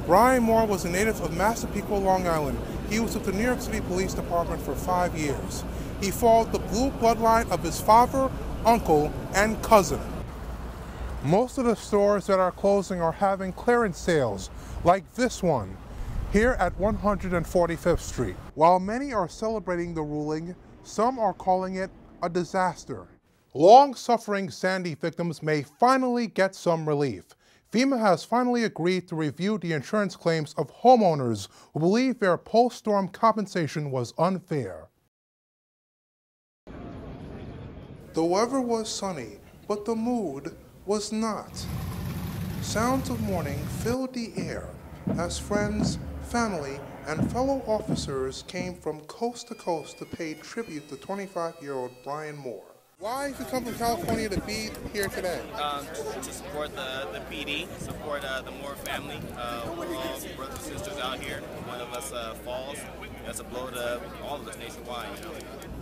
Brian Moore was a native of Massapequa, Long Island. He was with the New York City Police Department for 5 years. He followed the blue bloodline of his father, uncle, and cousin. Most of the stores that are closing are having clearance sales, like this one, here at 145th Street. While many are celebrating the ruling, some are calling it a disaster. Long-suffering Sandy victims may finally get some relief. FEMA has finally agreed to review the insurance claims of homeowners who believe their post-storm compensation was unfair. The weather was sunny, but the mood was not. Sounds of mourning filled the air as friends, family, and fellow officers came from coast to coast to pay tribute to 25-year-old Brian Moore. Why did you come from California to be here today? To support the PD, support the Moore family. We're all brothers and sisters out here. One of us falls. That's a blow to all of us nationwide, you know.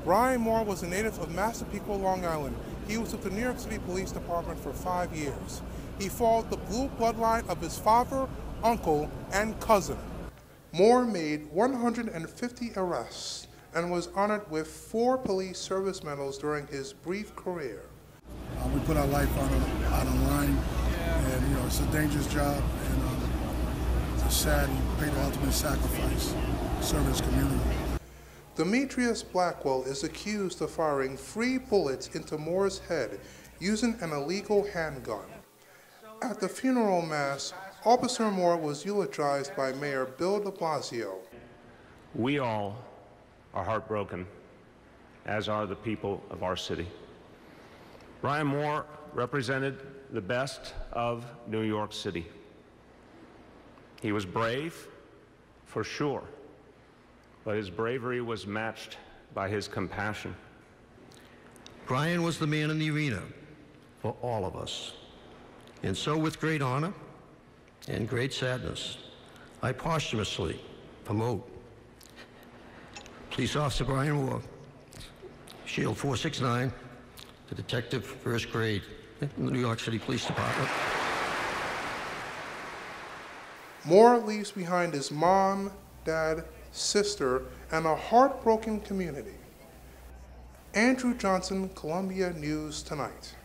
Brian Moore was a native of Massapequa, Long Island. He was with the New York City Police Department for 5 years. He followed the blue bloodline of his father, uncle, and cousin. Moore made 150 arrests and was honored with 4 police service medals during his brief career. We put our life on the line, and you know it's a dangerous job, and it's sad he paid the ultimate sacrifice, serving his community. Demetrius Blackwell is accused of firing 3 bullets into Moore's head using an illegal handgun. At the funeral mass, Officer Moore was eulogized by Mayor Bill de Blasio. We all are heartbroken, as are the people of our city. Brian Moore represented the best of New York City. He was brave, for sure, but his bravery was matched by his compassion. Brian was the man in the arena for all of us. And so with great honor and great sadness, I posthumously promote Police Officer Brian Moore, Shield 469, to Detective First Grade in the New York City Police Department. Moore leaves behind his mom, dad, sister, and a heartbroken community. Andrew Johnson, Columbia News Tonight.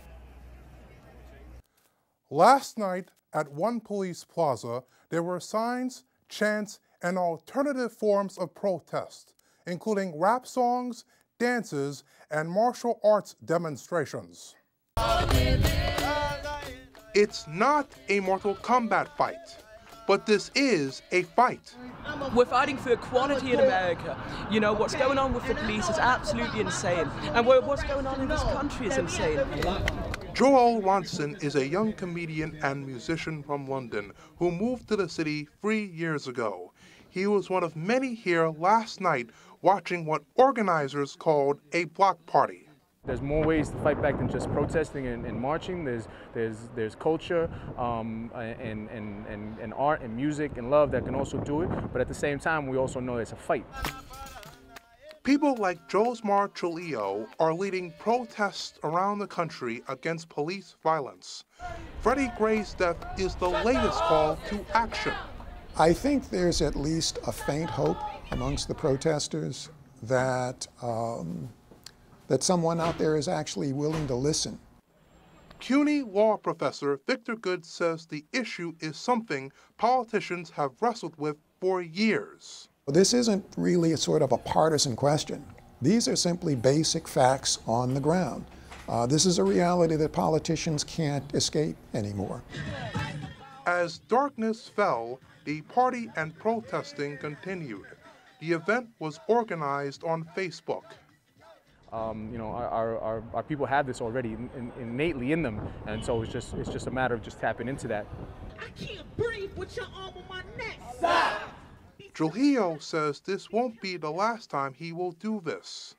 Last night at One Police Plaza, there were signs, chants, and alternative forms of protest, including rap songs, dances, and martial arts demonstrations. It's not a Mortal Kombat fight, but this is a fight. We're fighting for equality in America. You know, what's going on with the police is absolutely insane. And what's going on in this country is insane. Joel Ronson is a young comedian and musician from London who moved to the city 3 years ago. He was one of many here last night watching what organizers called a block party. There's more ways to fight back than just protesting and marching. There's culture and art and music and love that can also do it. But at the same time, we also know it's a fight. People like Josmar Trujillo are leading protests around the country against police violence. Freddie Gray's death is the latest call to action. I think there's at least a faint hope amongst the protesters that that someone out there is actually willing to listen. CUNY law professor Victor Good says the issue is something politicians have wrestled with for years. This isn't really a sort of a partisan question. These are simply basic facts on the ground. This is a reality that politicians can't escape anymore. As darkness fell, the party and protesting continued. The event was organized on Facebook. You know, our people have this already innately in them, and so it's just a matter of just tapping into that. I can't breathe with your arm on my neck. Stop! Trujillo says this won't be the last time he will do this.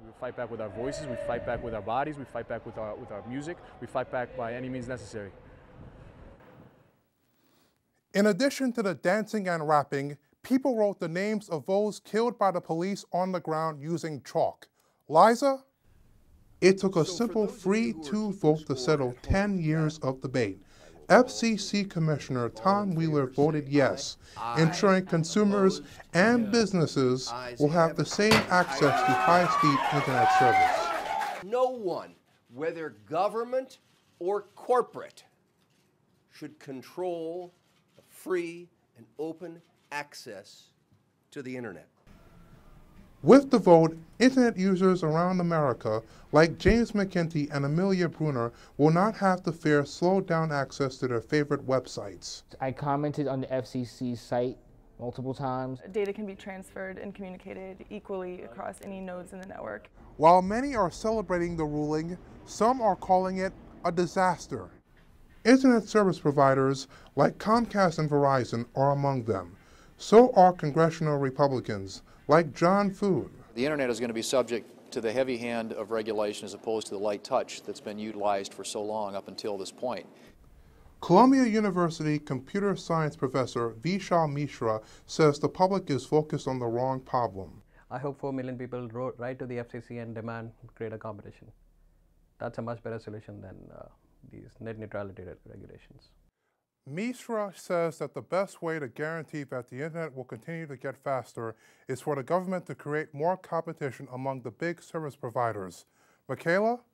We fight back with our voices, we fight back with our bodies, we fight back with our music, we fight back by any means necessary. In addition to the dancing and rapping, people wrote the names of those killed by the police on the ground using chalk. Liza? It took a simple 3-2 vote to settle 10 years of debate. FCC Commissioner Tom Wheeler voted yes, ensuring consumers and businesses will have the same access to high-speed internet service. No one, whether government or corporate, should control free and open access to the internet. With the vote, internet users around America, like James McKenty and Amelia Bruner, will not have to fear slowed down access to their favorite websites. I commented on the FCC site multiple times. Data can be transferred and communicated equally across any nodes in the network. While many are celebrating the ruling, some are calling it a disaster. Internet service providers like Comcast and Verizon are among them. So are congressional Republicans like John Foon. The internet is going to be subject to the heavy hand of regulation as opposed to the light touch that's been utilized for so long up until this point. Columbia University computer science professor Vishal Mishra says the public is focused on the wrong problem. I hope 4 million people write to the FCC and demand greater competition. That's a much better solution than these net neutrality regulations. Mishra says that the best way to guarantee that the internet will continue to get faster is for the government to create more competition among the big service providers. Michaela?